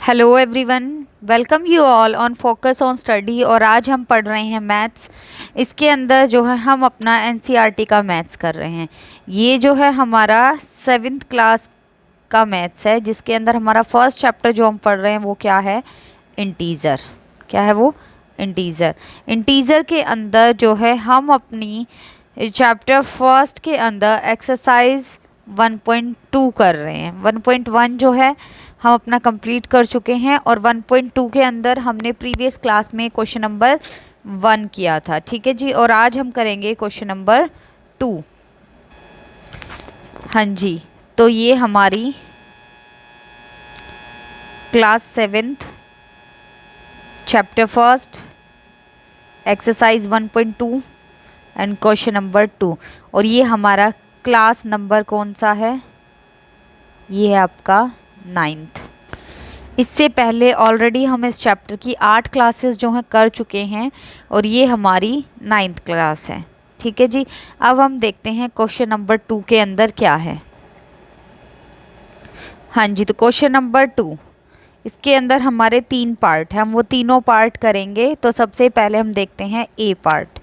Hello everyone, welcome you all on focus on study. और आज हम पढ़ रहे हैं मैथ्स। इसके अंदर जो है हम अपना एनसीईआरटी का मैथ्स कर रहे हैं। ये जो है हमारा 7th क्लास का मैथ्स है, जिसके अंदर हमारा फर्स्ट चैप्टर जो हम पढ़ रहे हैं वो क्या है? इंटीज़र। क्या है वो? इंटीज़र। इंटीज़र के अंदर जो है हम अपनी चैप्टर फर्स्ट के अंदर एक्सरसाइज 1.2 कर रहे हैं। 1.1 जो है हम अपना कंप्लीट कर चुके हैं और 1.2 के अंदर हमने प्रीवियस क्लास में क्वेश्चन नंबर 1 किया था। ठीक है जी। और आज हम करेंगे क्वेश्चन नंबर 2। हाँ जी, तो ये हमारी class 7th chapter first exercise 1.2 and question number 2। और ये हमारा क्लास नंबर कौन सा है? ये है आपका 9th। इससे पहले ऑलरेडी हम इस चैप्टर की 8 क्लासेस जो हैं कर चुके हैं और ये हमारी 9th क्लास है। ठीक है जी। अब हम देखते हैं क्वेश्चन नंबर 2 के अंदर क्या है। हाँ जी, तो क्वेश्चन नंबर 2, इसके अंदर हमारे 3 पार्ट हैं, हम वो तीनों पार्ट करेंगे। तो सबसे पहले हम देखते हैं ए पार्ट।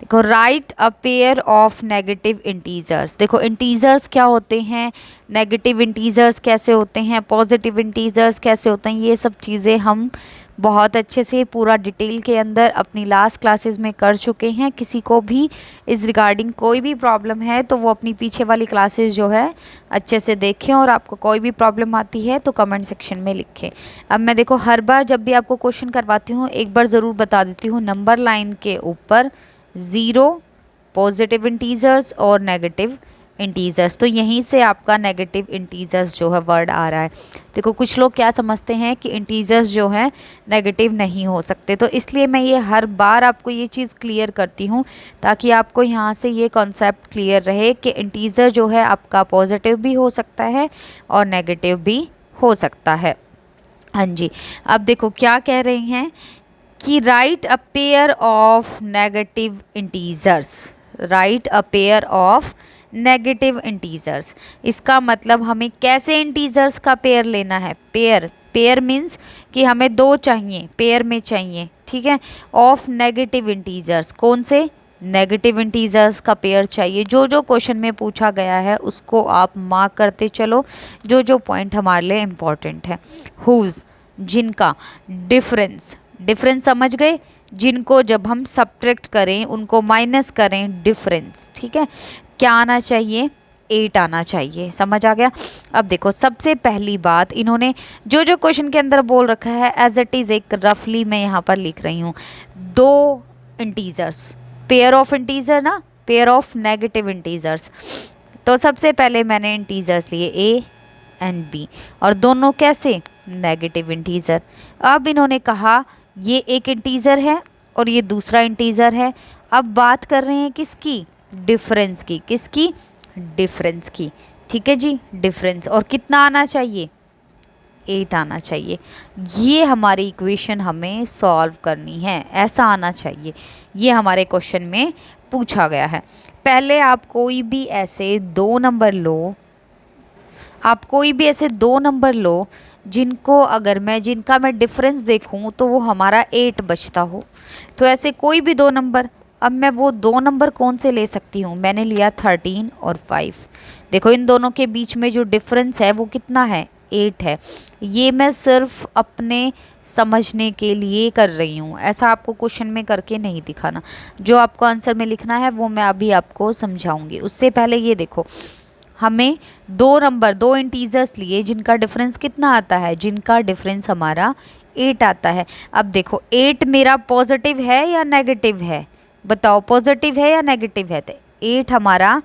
देखो, right a pair of negative integers. देखो, इंटीजर्स क्या होते हैं, नेगेटिव इंटीजर्स कैसे होते हैं, पॉजिटिव इंटीजर्स कैसे होते हैं, ये सब चीज़ें हम बहुत अच्छे से पूरा डिटेल के अंदर अपनी लास्ट क्लासेस में कर चुके हैं। किसी को भी इस रिगार्डिंग कोई भी प्रॉब्लम है तो वो अपनी पीछे वाली क्लासेस जो है अच्छे से देखें, और आपको कोई भी प्रॉब्लम आती है तो कमेंट सेक्शन में लिखें। अब मैं देखो, हर बार जब भी आपको क्वेश्चन करवाती हूँ एक बार ज़रूर बता देती हूँ, नंबर लाइन के ऊपर 0 पॉजिटिव इंटीजर्स और नेगेटिव इंटीजर्स। तो यहीं से आपका नेगेटिव इंटीजर्स जो है वर्ड आ रहा है। देखो, कुछ लोग क्या समझते हैं कि इंटीजर्स जो हैं नेगेटिव नहीं हो सकते, तो इसलिए मैं ये हर बार आपको ये चीज़ क्लियर करती हूँ ताकि आपको यहाँ से ये कॉन्सेप्ट क्लियर रहे कि इंटीजर जो है आपका पॉजिटिव भी हो सकता है और नेगेटिव भी हो सकता है। हाँ जी, अब देखो क्या कह रहे हैं कि right a pair of negative integers. Right a pair of negative integers, इसका मतलब हमें कैसे इंटीजर्स का पेयर लेना है? पेयर मीन्स कि हमें 2 चाहिए, पेयर में चाहिए। ठीक है, ऑफ नेगेटिव इंटीजर्स। कौन से? नेगेटिव इंटीजर्स का पेयर चाहिए। जो जो क्वेश्चन में पूछा गया है उसको आप मार्क करते चलो, जो जो पॉइंट हमारे लिए इम्पॉर्टेंट है। हुज, जिनका, डिफरेंस, डिफरेंस समझ गए, जिनको जब हम सब्ट्रैक्ट करें, उनको माइनस करें, डिफरेंस। ठीक है, क्या आना चाहिए? 8 आना चाहिए। समझ आ गया? अब देखो, सबसे पहली बात, इन्होंने जो जो क्वेश्चन के अंदर बोल रखा है एज इट इज़ एक रफली मैं यहाँ पर लिख रही हूँ। 2 इंटीजर्स, पेयर ऑफ इंटीजर ना, पेयर ऑफ नेगेटिव इंटीजर्स। तो सबसे पहले मैंने इंटीजर्स लिए ए एंड बी, और दोनों कैसे? Negative integer. अब इन्होंने कहा ये एक इंटीजर है और ये दूसरा इंटीजर है। अब बात कर रहे हैं किसकी? डिफरेंस की। किसकी? डिफरेंस की। ठीक है जी, डिफरेंस। और कितना आना चाहिए? 8 आना चाहिए। ये हमारी इक्वेशन हमें सॉल्व करनी है, ऐसा आना चाहिए। ये हमारे क्वेश्चन में पूछा गया है। पहले आप कोई भी ऐसे 2 नंबर लो, आप कोई भी ऐसे 2 नंबर लो जिनका मैं डिफरेंस देखूं तो वो हमारा 8 बचता हो। तो ऐसे कोई भी 2 नंबर, अब मैं वो 2 नंबर कौन से ले सकती हूँ? मैंने लिया 13 और 5। देखो, इन दोनों के बीच में जो डिफरेंस है वो कितना है? 8 है। ये मैं सिर्फ अपने समझने के लिए कर रही हूँ, ऐसा आपको क्वेश्चन में करके नहीं दिखाना। जो आपको आंसर में लिखना है वो मैं अभी आपको समझाऊंगी। उससे पहले ये देखो, हमें 2 नंबर, 2 इंटीजर्स लिए जिनका डिफरेंस कितना आता है? जिनका डिफरेंस हमारा 8 आता है। अब देखो, 8 मेरा पॉजिटिव है या नेगेटिव है? बताओ, पॉजिटिव है या नेगेटिव है? तो 8 हमारा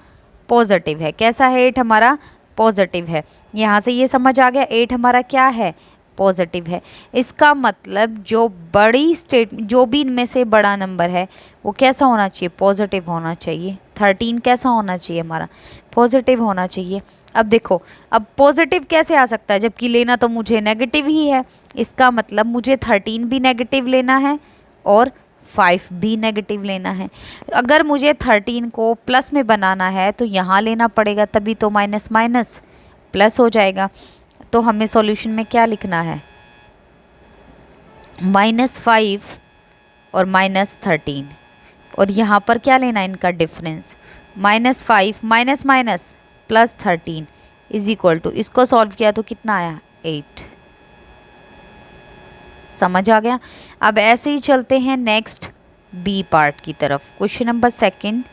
पॉजिटिव है। कैसा है? 8 हमारा पॉजिटिव है। यहाँ से ये समझ आ गया, 8 हमारा क्या है? पॉजिटिव है। इसका मतलब जो भी इनमें से बड़ा नंबर है वो कैसा होना चाहिए? पॉजिटिव होना चाहिए। 13 कैसा होना चाहिए? हमारा पॉजिटिव होना चाहिए। अब देखो, अब पॉजिटिव कैसे आ सकता है जबकि लेना तो मुझे नेगेटिव ही है। इसका मतलब मुझे 13 भी नेगेटिव लेना है और 5 भी नेगेटिव लेना है। अगर मुझे 13 को प्लस में बनाना है तो यहाँ लेना पड़ेगा, तभी तो माइनस माइनस प्लस हो जाएगा। तो हमें सॉल्यूशन में क्या लिखना है? -5 और -13, और यहाँ पर क्या लेना है इनका difference, -5 minus minus +13 is equal to, इसको सॉल्व किया तो कितना आया 8। समझ आ गया। अब ऐसे ही चलते हैं नेक्स्ट बी पार्ट की तरफ। Question number 2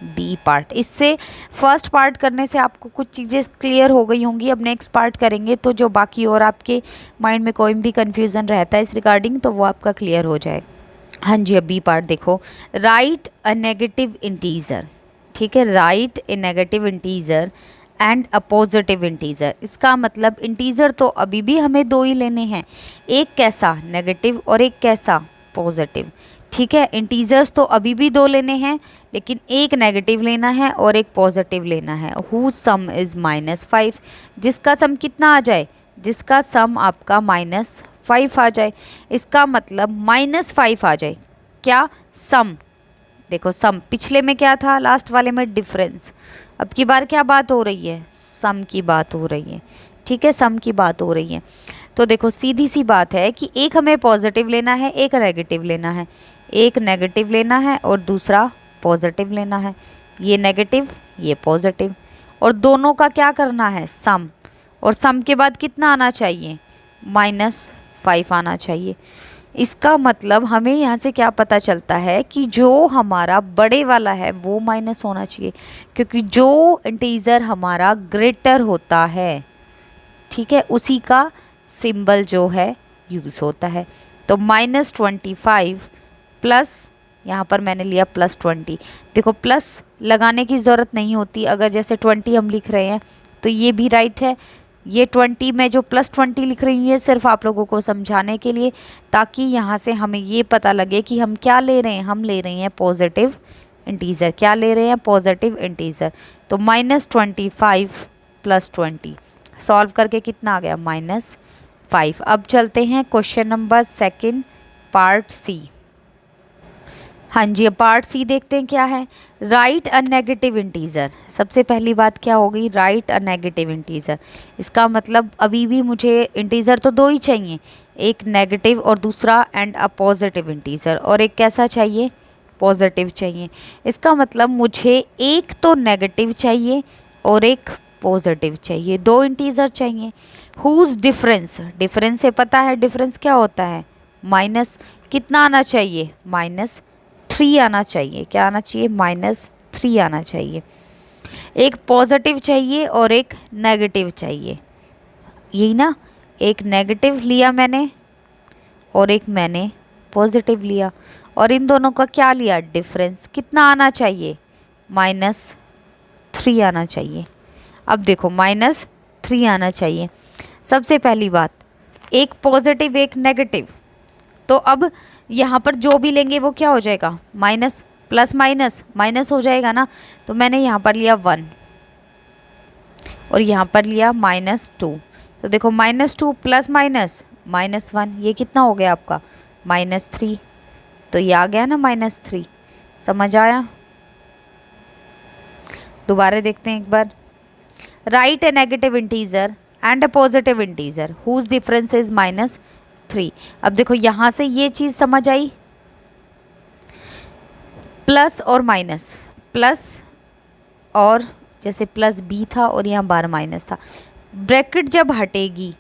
B part. इससे फर्स्ट पार्ट करने से आपको कुछ चीज़ें क्लियर हो गई होंगी। अब नेक्स्ट पार्ट करेंगे तो जो बाकी और आपके माइंड में कोई भी कन्फ्यूज़न रहता है इस रिगार्डिंग तो वो आपका क्लियर हो जाएगा। हाँ जी, अब बी पार्ट देखो, राइट अ नेगेटिव इंटीजर। ठीक है, right a negative integer and a positive integer. इसका मतलब इंटीजर तो अभी भी हमें दो ही लेने हैं, एक कैसा नेगेटिव और एक कैसा पॉजिटिव। ठीक है, इंटीजर्स तो अभी भी दो लेने हैं, लेकिन एक नेगेटिव लेना है और एक पॉजिटिव लेना है। हु सम इज़ -5, जिसका सम कितना आ जाए, जिसका सम आपका -5 आ जाए। इसका मतलब -5 आ जाए, क्या सम। देखो सम पिछले में क्या था, लास्ट वाले में डिफरेंस। अब की बार क्या बात हो रही है, सम की बात हो रही है। ठीक है, सम की बात हो रही है। तो देखो सीधी सी बात है कि एक हमें पॉजिटिव लेना है, एक नेगेटिव लेना है। एक नेगेटिव लेना है और दूसरा पॉजिटिव लेना है। ये नेगेटिव ये पॉजिटिव, और दोनों का क्या करना है, सम। और सम के बाद कितना आना चाहिए, -5 आना चाहिए। इसका मतलब हमें यहाँ से क्या पता चलता है कि जो हमारा बड़े वाला है वो माइनस होना चाहिए, क्योंकि जो इंटीजर हमारा ग्रेटर होता है, ठीक है, उसी का सिंबल जो है यूज़ होता है। तो -25 प्लस, यहाँ पर मैंने लिया +20। देखो प्लस लगाने की ज़रूरत नहीं होती, अगर जैसे 20 हम लिख रहे हैं तो ये भी राइट है। ये 20 में जो +20 लिख रही हूँ ये सिर्फ आप लोगों को समझाने के लिए, ताकि यहाँ से हमें ये पता लगे कि हम क्या ले रहे हैं। हम ले रहे हैं पॉजिटिव इंटीजर। क्या ले रहे हैं, पॉजिटिव इंटीजर। तो -25 + 20 सॉल्व करके कितना आ गया, -5। अब चलते हैं क्वेश्चन नंबर 2 पार्ट सी। हाँ जी, अब पार्ट सी देखते हैं क्या है। Right a negative integer. सबसे पहली बात क्या होगी, राइट अ नेगेटिव इंटीजर। इसका मतलब अभी भी मुझे इंटीजर तो दो ही चाहिए, एक नेगेटिव और दूसरा एंड अ पॉजिटिव इंटीजर, और एक कैसा चाहिए, पॉजिटिव चाहिए। इसका मतलब मुझे एक तो नेगेटिव चाहिए और एक पॉजिटिव चाहिए, दो इंटीजर चाहिए। हुज डिफरेंस, डिफरेंस से पता है डिफरेंस क्या होता है, माइनस। कितना आना चाहिए, -3 आना चाहिए। क्या आना चाहिए, -3 आना चाहिए। एक पॉजिटिव चाहिए और एक नेगेटिव चाहिए, यही ना। एक नेगेटिव लिया मैंने और एक मैंने पॉजिटिव लिया, और इन दोनों का क्या लिया, डिफरेंस। कितना आना चाहिए, -3 आना चाहिए। अब देखो -3 आना चाहिए। सबसे पहली बात, एक पॉजिटिव एक नेगेटिव, तो अब यहाँ पर जो भी लेंगे वो क्या हो जाएगा, माइनस प्लस माइनस माइनस हो जाएगा ना। तो मैंने यहाँ पर लिया 1 और यहाँ पर लिया -2। तो देखो -2 प्लस माइनस -1, ये कितना हो गया आपका, -3। तो ये आ गया ना -3। समझ आया। दोबारा देखते हैं एक बार। Write a negative integer and a positive integer whose difference is -3। अब देखो यहाँ से ये चीज़ समझ आई, प्लस और माइनस, प्लस और जैसे प्लस b था और यहाँ बार माइनस था, ब्रैकेट जब हटेगी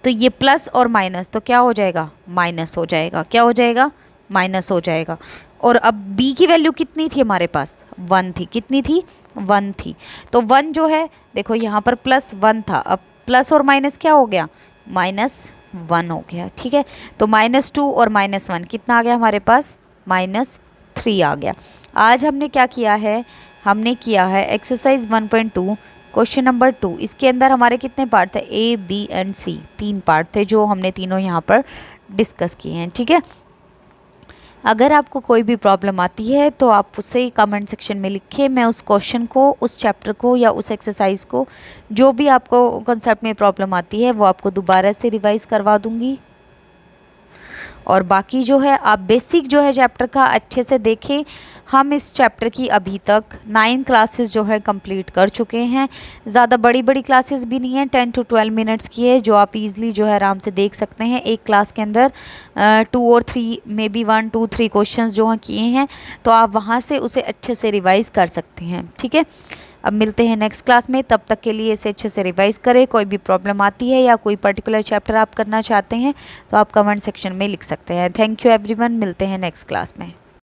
तो ये प्लस और माइनस तो क्या हो जाएगा, माइनस हो जाएगा। क्या हो जाएगा, माइनस हो जाएगा। और अब b की वैल्यू कितनी थी हमारे पास, 1 थी। कितनी थी, 1 थी। तो 1 जो है देखो यहाँ पर +1 था, अब प्लस और माइनस क्या हो गया, -1 हो गया। ठीक है, तो -2 और -1 कितना आ गया हमारे पास, -3 आ गया। आज हमने क्या किया है, हमने किया है एक्सरसाइज 1.2 क्वेश्चन नंबर 2। इसके अंदर हमारे कितने पार्ट थे, A, B and C, 3 part थे जो हमने तीनों यहाँ पर डिस्कस किए हैं। ठीक है, अगर आपको कोई भी प्रॉब्लम आती है तो आप उससे कमेंट सेक्शन में लिखिए। मैं उस क्वेश्चन को, उस चैप्टर को या उस एक्सरसाइज को, जो भी आपको कॉन्सेप्ट में प्रॉब्लम आती है वो आपको दोबारा से रिवाइज करवा दूंगी। और बाकी जो है आप बेसिक जो है चैप्टर का अच्छे से देखें, हम इस चैप्टर की अभी तक 9 क्लासेस जो है कंप्लीट कर चुके हैं। ज़्यादा बड़ी बड़ी क्लासेस भी नहीं है, 10 to 12 मिनट्स की है, जो आप इजीली जो है आराम से देख सकते हैं। एक क्लास के अंदर 2 और 3 मे बी 1 2 3 क्वेश्चंस जो हैं किए हैं, तो आप वहाँ से उसे अच्छे से रिवाइज़ कर सकते हैं। ठीक है, अब मिलते हैं नेक्स्ट क्लास में, तब तक के लिए इसे अच्छे से रिवाइज़ करें। कोई भी प्रॉब्लम आती है या कोई पर्टिकुलर चैप्टर आप करना चाहते हैं तो आप कमेंट सेक्शन में लिख सकते हैं। थैंक यू एवरीवन, मिलते हैं नेक्स्ट क्लास में।